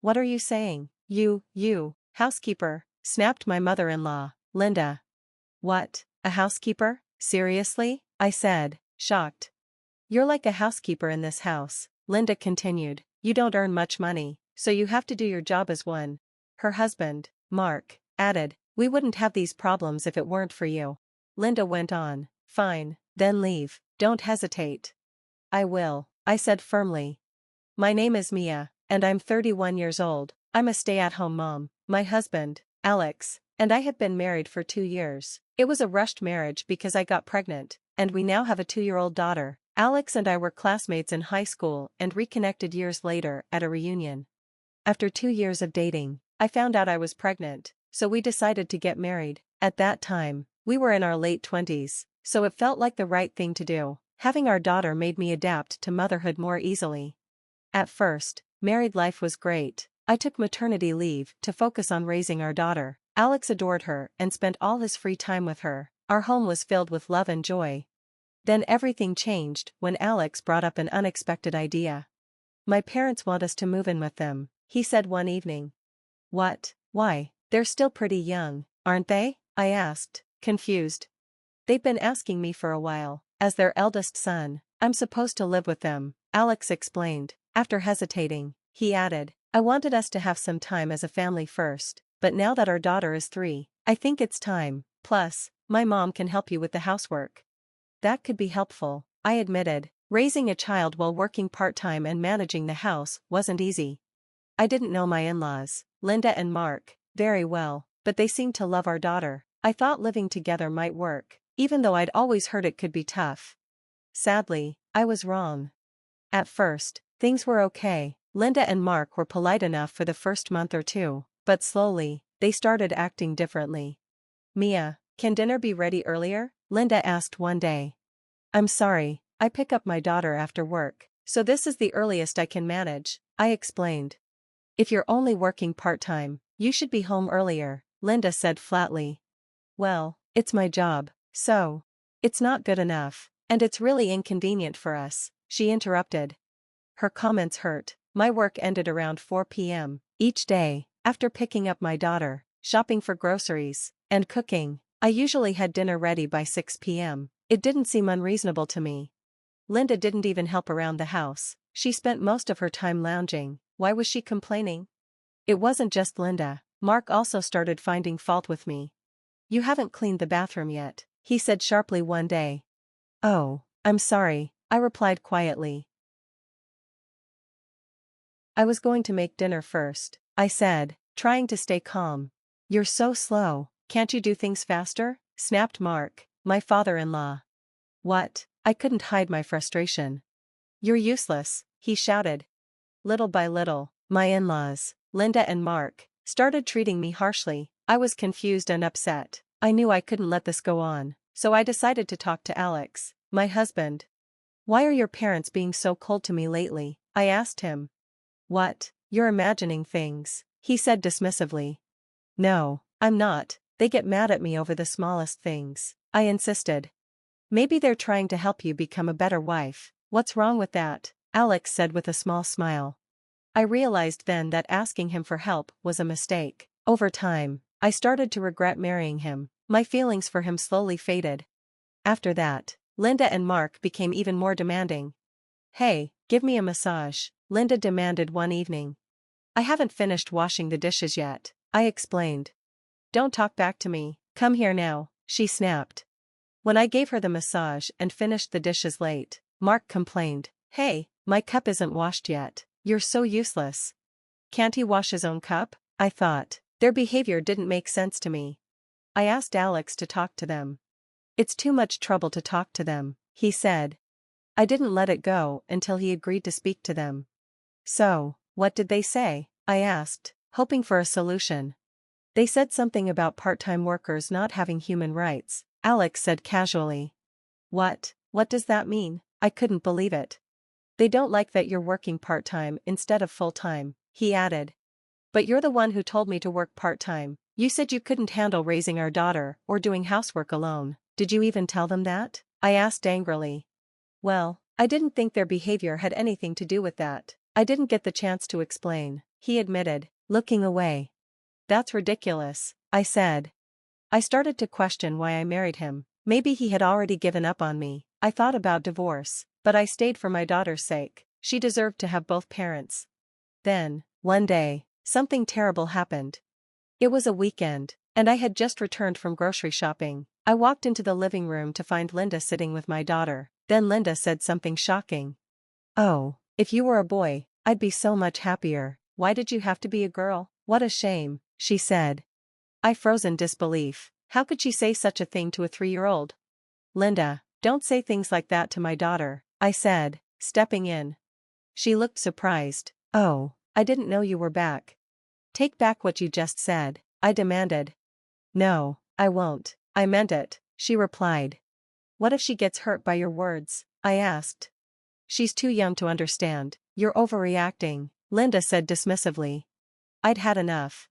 What are you saying? You, housekeeper, snapped my mother-in-law, Linda. What, a housekeeper? Seriously? I said, shocked. You're like a housekeeper in this house, Linda continued. You don't earn much money, so you have to do your job as one. Her husband, Mark, added, we wouldn't have these problems if it weren't for you. Linda went on, fine, then leave, don't hesitate. I will, I said firmly. My name is Mia, and I'm 31 years old. I'm a stay-at-home mom. My husband, Alex, and I have been married for 2 years. It was a rushed marriage because I got pregnant, and we now have a 2-year-old daughter. Alex and I were classmates in high school and reconnected years later at a reunion. After 2 years of dating, I found out I was pregnant, so we decided to get married. At that time, we were in our late 20s, so it felt like the right thing to do. Having our daughter made me adapt to motherhood more easily. At first, married life was great. I took maternity leave to focus on raising our daughter. Alex adored her and spent all his free time with her. Our home was filled with love and joy. Then everything changed when Alex brought up an unexpected idea. My parents want us to move in with them, he said one evening. What? Why? They're still pretty young, aren't they? I asked, confused. They've been asking me for a while. As their eldest son, I'm supposed to live with them, Alex explained. After hesitating, he added, I wanted us to have some time as a family first, but now that our daughter is 3, I think it's time. Plus, my mom can help you with the housework. That could be helpful, I admitted. Raising a child while working part-time and managing the house wasn't easy. I didn't know my in-laws, Linda and Mark, very well, but they seemed to love our daughter. I thought living together might work, even though I'd always heard it could be tough. Sadly, I was wrong. At first, things were okay. Linda and Mark were polite enough for the first month or two, but slowly, they started acting differently. Mia, can dinner be ready earlier? Linda asked one day. I'm sorry, I pick up my daughter after work, so this is the earliest I can manage, I explained. If you're only working part-time, you should be home earlier, Linda said flatly. Well, it's my job, so. It's not good enough, and it's really inconvenient for us, she interrupted. Her comments hurt. My work ended around 4 p.m. each day. After picking up my daughter, shopping for groceries, and cooking, I usually had dinner ready by 6 p.m. It didn't seem unreasonable to me. Linda didn't even help around the house. She spent most of her time lounging. Why was she complaining? It wasn't just Linda. Mark also started finding fault with me. You haven't cleaned the bathroom yet, he said sharply one day. Oh, I'm sorry, I replied quietly. I was going to make dinner first, I said, trying to stay calm. You're so slow, can't you do things faster? Snapped Mark, my father-in-law. What? I couldn't hide my frustration. You're useless, he shouted. Little by little, my in-laws, Linda and Mark, started treating me harshly. I was confused and upset. I knew I couldn't let this go on, so I decided to talk to Alex, my husband. Why are your parents being so cold to me lately? I asked him. What? You're imagining things, he said dismissively. No, I'm not. They get mad at me over the smallest things, I insisted. Maybe they're trying to help you become a better wife. What's wrong with that? Alex said with a small smile. I realized then that asking him for help was a mistake. Over time, I started to regret marrying him. My feelings for him slowly faded. After that, Linda and Mark became even more demanding. Hey, give me a massage, Linda demanded one evening. I haven't finished washing the dishes yet, I explained. Don't talk back to me, come here now, she snapped. When I gave her the massage and finished the dishes late, Mark complained. Hey, my cup isn't washed yet, you're so useless. Can't he wash his own cup? I thought. Their behavior didn't make sense to me. I asked Alex to talk to them. It's too much trouble to talk to them, he said. I didn't let it go until he agreed to speak to them. So, what did they say? I asked, hoping for a solution. They said something about part-time workers not having human rights, Alex said casually. What? What does that mean? I couldn't believe it. They don't like that you're working part-time instead of full-time, he added. But you're the one who told me to work part-time. You said you couldn't handle raising our daughter or doing housework alone. Did you even tell them that? I asked angrily. Well, I didn't think their behavior had anything to do with that. I didn't get the chance to explain. he admitted, looking away. That's ridiculous, I said. I started to question why I married him. Maybe he had already given up on me. I thought about divorce, but I stayed for my daughter's sake. She deserved to have both parents. Then, one day, something terrible happened. It was a weekend, and I had just returned from grocery shopping. I walked into the living room to find Linda sitting with my daughter. Then Linda said something shocking. "Oh, if you were a boy, I'd be so much happier. Why did you have to be a girl? What a shame," she said. I froze in disbelief. How could she say such a thing to a 3-year-old? "Linda, don't say things like that to my daughter," I said, stepping in. She looked surprised. "Oh, I didn't know you were back." "Take back what you just said," I demanded. "No, I won't. I meant it," she replied. "What if she gets hurt by your words?" I asked. "She's too young to understand. You're overreacting," Linda said dismissively. I'd had enough.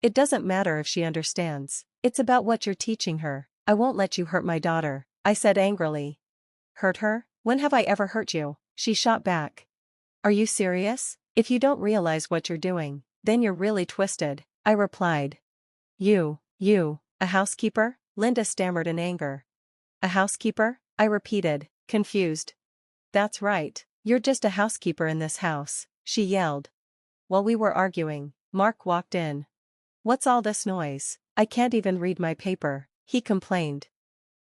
"It doesn't matter if she understands. It's about what you're teaching her. I won't let you hurt my daughter," I said angrily. "Hurt her? When have I ever hurt you?" she shot back. "Are you serious? If you don't realize what you're doing, then you're really twisted," I replied. You, a housekeeper?" Linda stammered in anger. "A housekeeper?" I repeated, confused. "That's right, you're just a housekeeper in this house," she yelled. While we were arguing, Mark walked in. "What's all this noise? I can't even read my paper," he complained.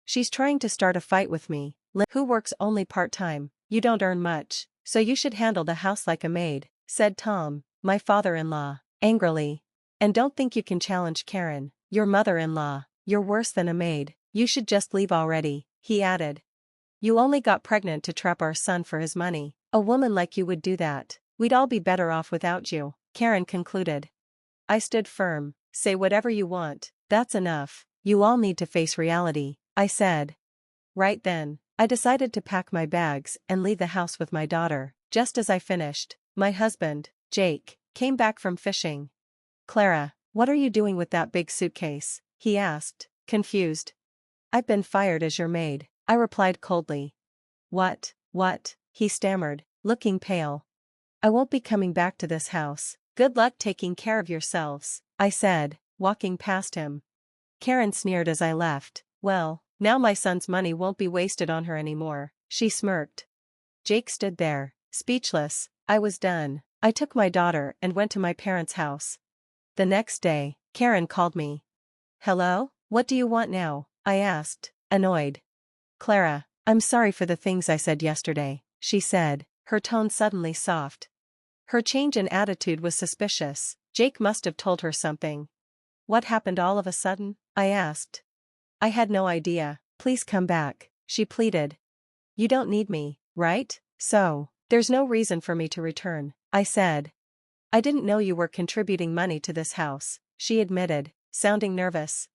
"She's trying to start a fight with me, who works only part-time. You don't earn much, so you should handle the house like a maid," said Tom, my father-in-law, angrily. "And don't think you can challenge Karen, your mother-in-law. You're worse than a maid. You should just leave already," he added. "You only got pregnant to trap our son for his money. A woman like you would do that. We'd all be better off without you," Karen concluded. I stood firm. "Say whatever you want, that's enough. You all need to face reality," I said. Right then, I decided to pack my bags and leave the house with my daughter. Just as I finished, my husband, Jake, came back from fishing. "Clara, what are you doing with that big suitcase?" he asked, confused. "I've been fired as your maid," I replied coldly. What, he stammered, looking pale. "I won't be coming back to this house. Good luck taking care of yourselves," I said, walking past him. Karen sneered as I left. "Well, now my son's money won't be wasted on her anymore," she smirked. Jake stood there, speechless. I was done. I took my daughter and went to my parents' house. The next day, Karen called me. "Hello? What do you want now?" I asked, annoyed. "Clara, I'm sorry for the things I said yesterday," she said, her tone suddenly soft. Her change in attitude was suspicious. Jake must have told her something. "What happened all of a sudden?" I asked. "I had no idea. Please come back," she pleaded. "You don't need me, right? So, there's no reason for me to return," I said. "I didn't know you were contributing money to this house," she admitted, sounding nervous.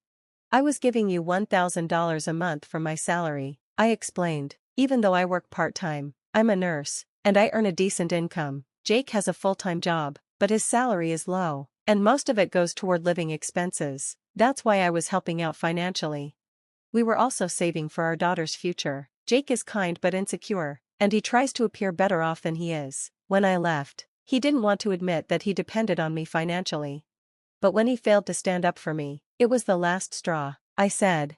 "I was giving you $1,000 a month from my salary," I explained. "Even though I work part-time, I'm a nurse, and I earn a decent income. Jake has a full-time job, but his salary is low, and most of it goes toward living expenses. That's why I was helping out financially. We were also saving for our daughter's future. Jake is kind but insecure, and he tries to appear better off than he is." When I left, he didn't want to admit that he depended on me financially. But when he failed to stand up for me, it was the last straw, I said.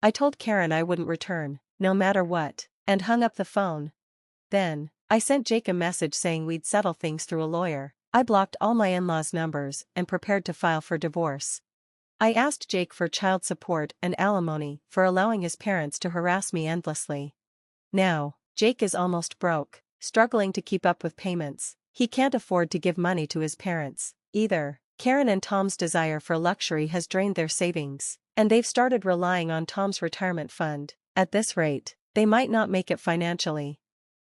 I told Karen I wouldn't return, no matter what, and hung up the phone. Then, I sent Jake a message saying we'd settle things through a lawyer. I blocked all my in-laws' numbers and prepared to file for divorce. I asked Jake for child support and alimony for allowing his parents to harass me endlessly. Now, Jake is almost broke, struggling to keep up with payments. He can't afford to give money to his parents, either. Karen and Tom's desire for luxury has drained their savings, and they've started relying on Tom's retirement fund. At this rate, they might not make it financially.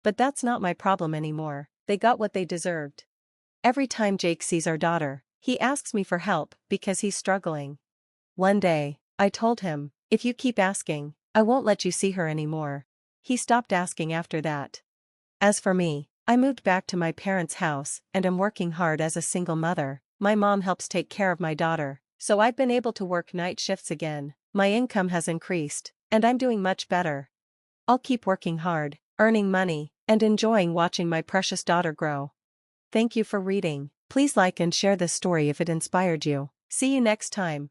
But that's not my problem anymore. They got what they deserved. Every time Jake sees our daughter, he asks me for help because he's struggling. One day, I told him, "If you keep asking, I won't let you see her anymore." He stopped asking after that. As for me, I moved back to my parents' house and am working hard as a single mother. My mom helps take care of my daughter, so I've been able to work night shifts again. My income has increased, and I'm doing much better. I'll keep working hard, earning money, and enjoying watching my precious daughter grow. Thank you for reading. Please like and share this story if it inspired you. See you next time.